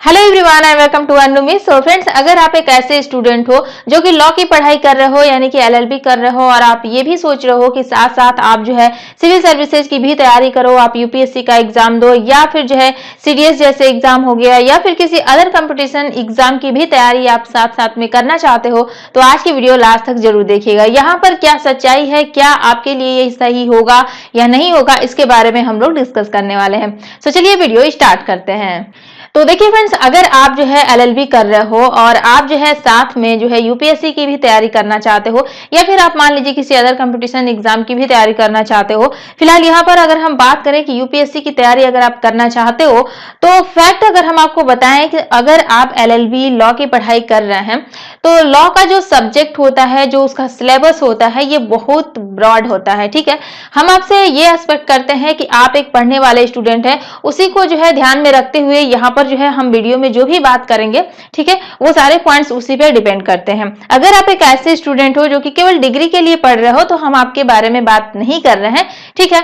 Hello everyone and welcome to Anumi. So friends, अगर आप एक ऐसे स्टूडेंट हो जो कि लॉ की पढ़ाई कर रहे हो यानी कि एलएलबी कर रहे हो और आप ये भी सोच रहे हो कि साथ साथ आप जो है सिविल सर्विसेज की भी तैयारी करो, आप यूपीएससी का एग्जाम दो या फिर जो है सीडीएस जैसे एग्जाम हो गया या फिर किसी अदर कंपटीशन एग्जाम की भी तैयारी आप साथ साथ में करना चाहते हो, तो आज की वीडियो लास्ट तक जरूर देखिएगा। यहाँ पर क्या सच्चाई है, क्या आपके लिए ये सही होगा या नहीं होगा, इसके बारे में हम लोग डिस्कस करने वाले हैं। तो चलिए वीडियो स्टार्ट करते हैं। तो देखिए फ्रेंड्स, अगर आप जो है एलएलबी कर रहे हो और आप जो है साथ में जो है यूपीएससी की भी तैयारी करना चाहते हो या फिर आप मान लीजिए किसी अदर कंपटीशन एग्जाम की भी तैयारी करना चाहते हो, फिलहाल यहाँ पर अगर हम बात करें कि यूपीएससी की तैयारी अगर आप करना चाहते हो तो फैक्ट अगर हम आपको बताएं कि अगर आप एलएलबी लॉ की पढ़ाई कर रहे हैं तो लॉ का जो सब्जेक्ट होता है, जो उसका सिलेबस होता है, ये बहुत ब्रॉड होता है। ठीक है, हम आपसे ये एक्सपेक्ट करते हैं कि आप एक पढ़ने वाले स्टूडेंट हैं, उसी को जो है ध्यान में रखते हुए यहाँ पर जो है हम वीडियो में जो भी बात करेंगे, ठीक है, वो सारे पॉइंट्स उसी पे डिपेंड करते हैं। अगर आप एक ऐसे स्टूडेंट हो जो कि केवल डिग्री के लिए पढ़ रहे हो तो हम आपके बारे में बात नहीं कर रहे हैं। ठीक है,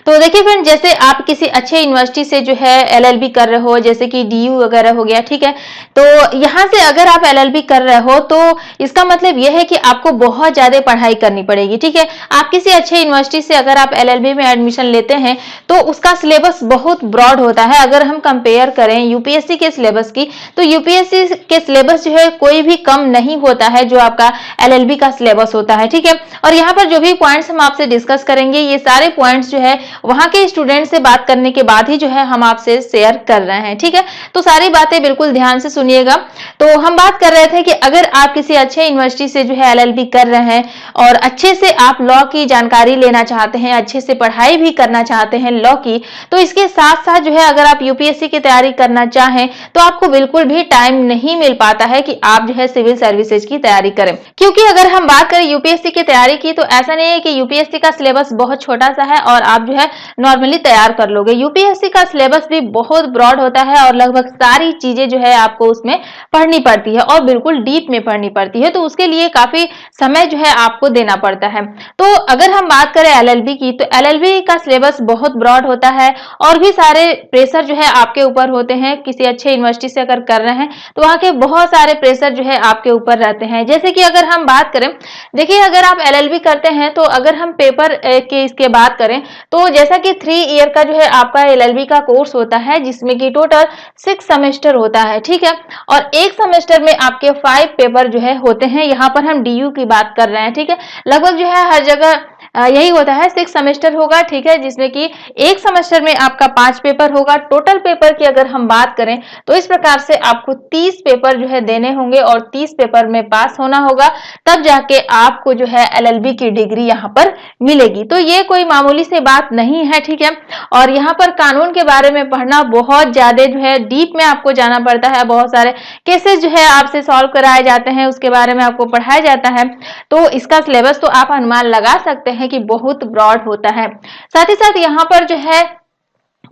तो देखिए फ्रेंड, जैसे आप किसी अच्छे यूनिवर्सिटी से जो है एलएलबी कर रहे हो, जैसे कि डीयू वगैरह हो गया, ठीक है, तो यहाँ से अगर आप एलएलबी कर रहे हो तो इसका मतलब यह है कि आपको बहुत ज्यादा पढ़ाई करनी पड़ेगी। ठीक है, आप किसी अच्छे यूनिवर्सिटी से अगर आप एलएलबी में एडमिशन लेते हैं तो उसका सिलेबस बहुत ब्रॉड होता है। अगर हम कंपेयर करें यूपीएससी के सिलेबस की, तो यूपीएससी के सिलेबस जो है कोई भी कम नहीं होता है जो आपका एलएलबी का सिलेबस होता है। ठीक है, और यहाँ पर जो भी पॉइंट्स हम आपसे डिस्कस करेंगे, ये सारे पॉइंट्स जो है वहां के स्टूडेंट से बात करने के बाद ही जो है हम आपसे शेयर कर रहे हैं। ठीक है, तो सारी बातें बिल्कुल ध्यान से सुनिएगा। तो हम बात कर रहे थे कि अगर आप किसी अच्छे यूनिवर्सिटी से जो है एलएलबी कर रहे हैं और अच्छे से आप लॉ की जानकारी लेना चाहते हैं, अच्छे से पढ़ाई भी करना चाहते हैं लॉ की, तो इसके साथ साथ जो है अगर आप यूपीएससी की तैयारी करना चाहें तो आपको बिल्कुल भी टाइम नहीं मिल पाता है कि आप जो है सिविल सर्विसेज की तैयारी करें। क्योंकि अगर हम बात करें यूपीएससी की तैयारी की, तो ऐसा नहीं है कि यूपीएससी का सिलेबस बहुत छोटा सा है और आप जो है नॉर्मली तैयार कर लोगे। यूपीएससी का सिलेबस भी बहुत ब्रॉड होता है और लगभग सारी चीजें जो है आपको उसमें पढ़नी पड़ती है और बिल्कुल डीप में पढ़नी पड़ती है, तो उसके लिए काफी समय जो है आपको देना पड़ता है। तो अगर हम बात करें एलएलबी की, तो एलएलबी का सिलेबस बहुत ब्रॉड होता है और भी सारे प्रेशर जो है आपके ऊपर होते हैं। किसी अच्छे यूनिवर्सिटी से अगर कर रहे हैं तो वहां के बहुत सारे प्रेशर जो है आपके ऊपर रहते हैं। जैसे कि अगर हम बात करें, देखिए अगर आप एलएलबी करते हैं तो अगर हम पेपर के इसके बात करें तो जैसा कि 3 ईयर का जो है आपका एलएलबी का कोर्स होता है, जिसमें कि टोटल 6 सेमेस्टर होता है। ठीक है, और एक सेमेस्टर में आपके 5 पेपर जो है होते हैं। यहाँ पर हम डीयू की बात कर रहे हैं। ठीक है, लगभग जो है हर जगह यही होता है, 6 सेमेस्टर होगा। ठीक है, जिसमें कि एक सेमेस्टर में आपका 5 पेपर होगा। टोटल पेपर की अगर हम बात करें तो इस प्रकार से आपको 30 पेपर जो है देने होंगे और 30 पेपर में पास होना होगा, तब जाके आपको जो है एलएलबी की डिग्री यहाँ पर मिलेगी। तो ये कोई मामूली सी बात नहीं है। ठीक है, और यहाँ पर कानून के बारे में पढ़ना बहुत ज्यादा जो है डीप में आपको जाना पड़ता है। बहुत सारे केसेस जो है आपसे सॉल्व कराए जाते हैं, उसके बारे में आपको पढ़ाया जाता है। तो इसका सिलेबस तो आप अनुमान लगा सकते हैं कि बहुत ब्रॉड होता है। साथ ही साथ यहाँ पर जो है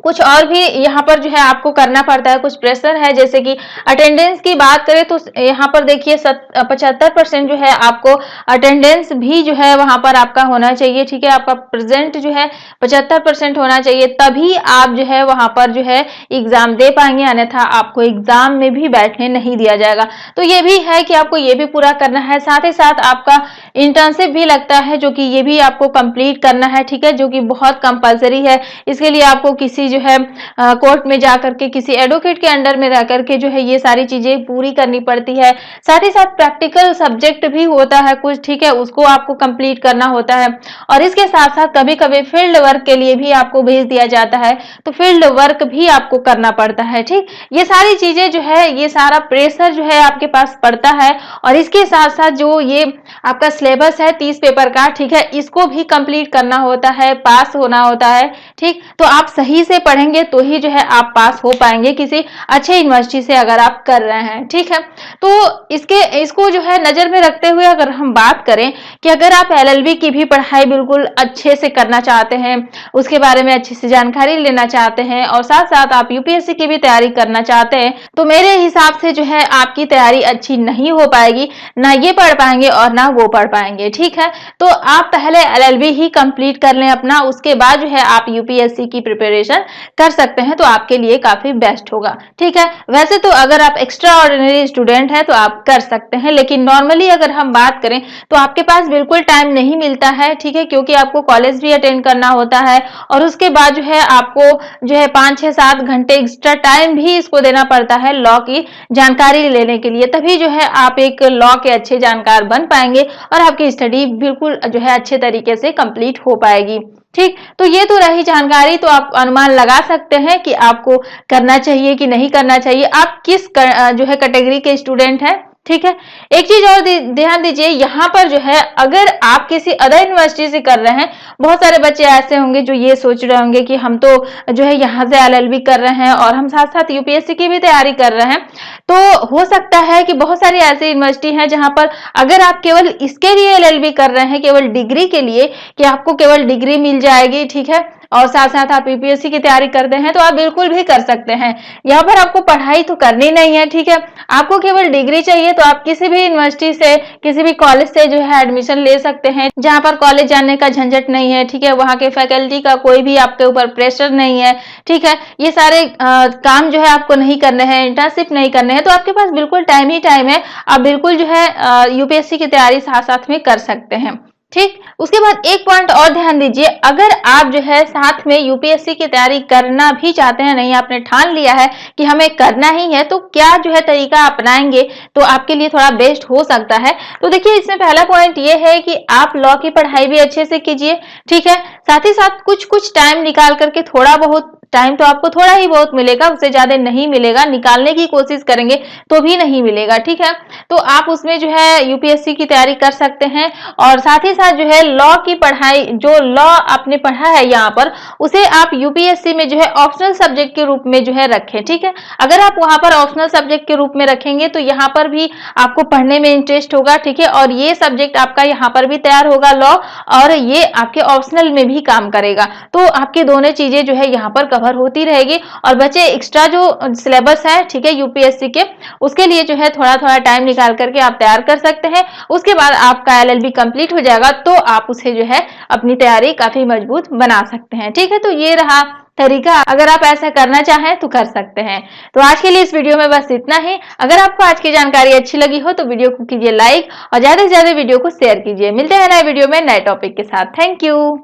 कुछ और भी यहाँ पर जो है आपको करना पड़ता है, कुछ प्रेशर है। जैसे कि अटेंडेंस की बात करें तो यहाँ पर देखिए 75% जो है आपको अटेंडेंस भी जो है वहां पर आपका होना चाहिए। ठीक है, आपका प्रेजेंट जो है 75% होना चाहिए, तभी आप जो है वहां पर जो है एग्जाम दे पाएंगे, अन्यथा आपको एग्जाम में भी बैठने नहीं दिया जाएगा। तो ये भी है कि आपको ये भी पूरा करना है। साथ ही साथ आपका इंटर्नशिप भी लगता है, जो कि ये भी आपको कंप्लीट करना है। ठीक है, जो कि बहुत कंपलसरी है। इसके लिए आपको किसी जो है कोर्ट में जाकर के, किसी एडवोकेट के अंडर में रह करके जो है ये सारी चीजें पूरी करनी पड़ती है। साथ ही साथ प्रैक्टिकल सब्जेक्ट भी होता है कुछ, ठीक है, उसको आपको कंप्लीट करना होता है। और इसके साथ साथ कभी कभी फील्ड वर्क के लिए भी आपको भेज दिया जाता है, तो फील्ड वर्क भी आपको करना पड़ता है। ठीक, ये सारी चीजें जो है, ये सारा प्रेशर जो है आपके पास पड़ता है। और इसके साथ साथ जो ये आपका सिलेबस है 30 पेपर का, ठीक है, इसको भी कंप्लीट करना होता है, पास होना होता है। ठीक, तो आप सही से पढ़ेंगे तो ही जो है आप पास हो पाएंगे किसी अच्छे यूनिवर्सिटी से अगर आप कर रहे हैं। ठीक है, तो इसको जो है नजर में रखते हुए अगर हम बात करें कि अगर आप एलएलबी की भी पढ़ाई बिल्कुल अच्छे से करना चाहते हैं, उसके बारे में अच्छी से जानकारी लेना चाहते हैं और साथ साथ आप यूपीएससी की भी तैयारी करना चाहते हैं, तो मेरे हिसाब से जो है आपकी तैयारी अच्छी नहीं हो पाएगी, ना ये पढ़ पाएंगे और ना वो पढ़ पाएंगे। ठीक है, तो आप पहले एलएलबी ही कंप्लीट कर लें अपना, उसके बाद जो है आप यूपीएससी की प्रिपरेशन कर सकते हैं तो आपके लिए काफी बेस्ट होगा। ठीक है, वैसे तो अगर आप एक्स्ट्रा ऑर्डिनरी स्टूडेंट हैं तो आप कर सकते हैं, लेकिन नॉर्मली अगर हम बात करें तो आपके पास बिल्कुल टाइम नहीं मिलता है। ठीक है, क्योंकि आपको कॉलेज भी अटेंड करना होता है और उसके बाद जो है आपको जो है 5-6-7 घंटे एक्स्ट्रा टाइम भी इसको देना पड़ता है लॉ की जानकारी लेने के लिए, तभी जो है आप एक लॉ के अच्छे जानकार बन पाएंगे और आपकी स्टडी बिल्कुल जो है अच्छे तरीके से कंप्लीट हो पाएगी। ठीक, तो ये तो रही जानकारी, तो आप अनुमान लगा सकते हैं कि आपको करना चाहिए कि नहीं करना चाहिए, आप किस जो है कैटेगरी के स्टूडेंट हैं। ठीक है, एक चीज और ध्यान दीजिए, यहाँ पर जो है अगर आप किसी अदर यूनिवर्सिटी से कर रहे हैं, बहुत सारे बच्चे ऐसे होंगे जो ये सोच रहे होंगे कि हम तो जो है यहाँ से एलएलबी कर रहे हैं और हम साथ साथ यूपीएससी की भी तैयारी कर रहे हैं, तो हो सकता है कि बहुत सारी ऐसी यूनिवर्सिटी हैं जहां पर अगर आप केवल इसके लिए एलएलबी कर रहे हैं, केवल डिग्री के लिए कि आपको केवल डिग्री मिल जाएगी, ठीक है, और साथ साथ आप यूपीएससी की तैयारी करते हैं तो आप बिल्कुल भी कर सकते हैं। यहाँ पर आपको पढ़ाई तो करनी नहीं है। ठीक है, आपको केवल डिग्री चाहिए तो आप किसी भी यूनिवर्सिटी से, किसी भी कॉलेज से जो है एडमिशन ले सकते हैं, जहां पर कॉलेज जाने का झंझट नहीं है। ठीक है, वहां के फैकल्टी का कोई भी आपके ऊपर प्रेशर नहीं है। ठीक है, ये सारे काम जो है आपको नहीं करने हैं, इंटर्नशिप नहीं करने हैं, तो आपके पास बिल्कुल टाइम ही टाइम है, आप बिल्कुल जो है यूपीएससी की तैयारी साथ साथ में कर सकते हैं। ठीक, उसके बाद एक पॉइंट और ध्यान दीजिए, अगर आप जो है साथ में यूपीएससी की तैयारी करना भी चाहते हैं, नहीं आपने ठान लिया है कि हमें करना ही है, तो क्या जो है तरीका अपनाएंगे तो आपके लिए थोड़ा बेस्ट हो सकता है। तो देखिए, इसमें पहला पॉइंट ये है कि आप लॉ की पढ़ाई भी अच्छे से कीजिए। ठीक है, साथ ही साथ कुछ टाइम निकाल करके, थोड़ा बहुत टाइम तो आपको थोड़ा ही बहुत मिलेगा, उससे ज्यादा नहीं मिलेगा, निकालने की कोशिश करेंगे तो भी नहीं मिलेगा। ठीक है, तो आप उसमें जो है यूपीएससी की तैयारी कर सकते हैं और साथ ही साथ जो है लॉ की पढ़ाई, जो लॉ आपने पढ़ा है यहाँ पर, उसे आप यूपीएससी में जो है ऑप्शनल सब्जेक्ट के रूप में जो है रखें। ठीक है, अगर आप वहां पर ऑप्शनल सब्जेक्ट के रूप में रखेंगे तो यहाँ पर भी आपको पढ़ने में इंटरेस्ट होगा। ठीक है, और ये सब्जेक्ट आपका यहाँ पर भी तैयार होगा लॉ, और ये आपके ऑप्शनल में भी काम करेगा, तो आपकी दोनों चीजें जो है यहाँ पर कवर होती रहेगी और बच्चे एक्स्ट्रा जो सिलेबस है, ठीक है, यूपीएससी के, उसके लिए जो है थोड़ा थोड़ा टाइम निकाल करके आप तैयार कर सकते हैं। उसके बाद आपका एलएलबी कंप्लीट हो जाएगा तो आप उसे जो है अपनी तैयारी काफी मजबूत बना सकते हैं। ठीक है, तो ये रहा तरीका, अगर आप ऐसा करना चाहें तो कर सकते हैं। तो आज के लिए इस वीडियो में बस इतना ही। अगर आपको आज की जानकारी अच्छी लगी हो तो वीडियो को कीजिए लाइक और ज्यादा से ज्यादा वीडियो को शेयर कीजिए। मिलते हैं नए वीडियो में नए टॉपिक के साथ। Thank you.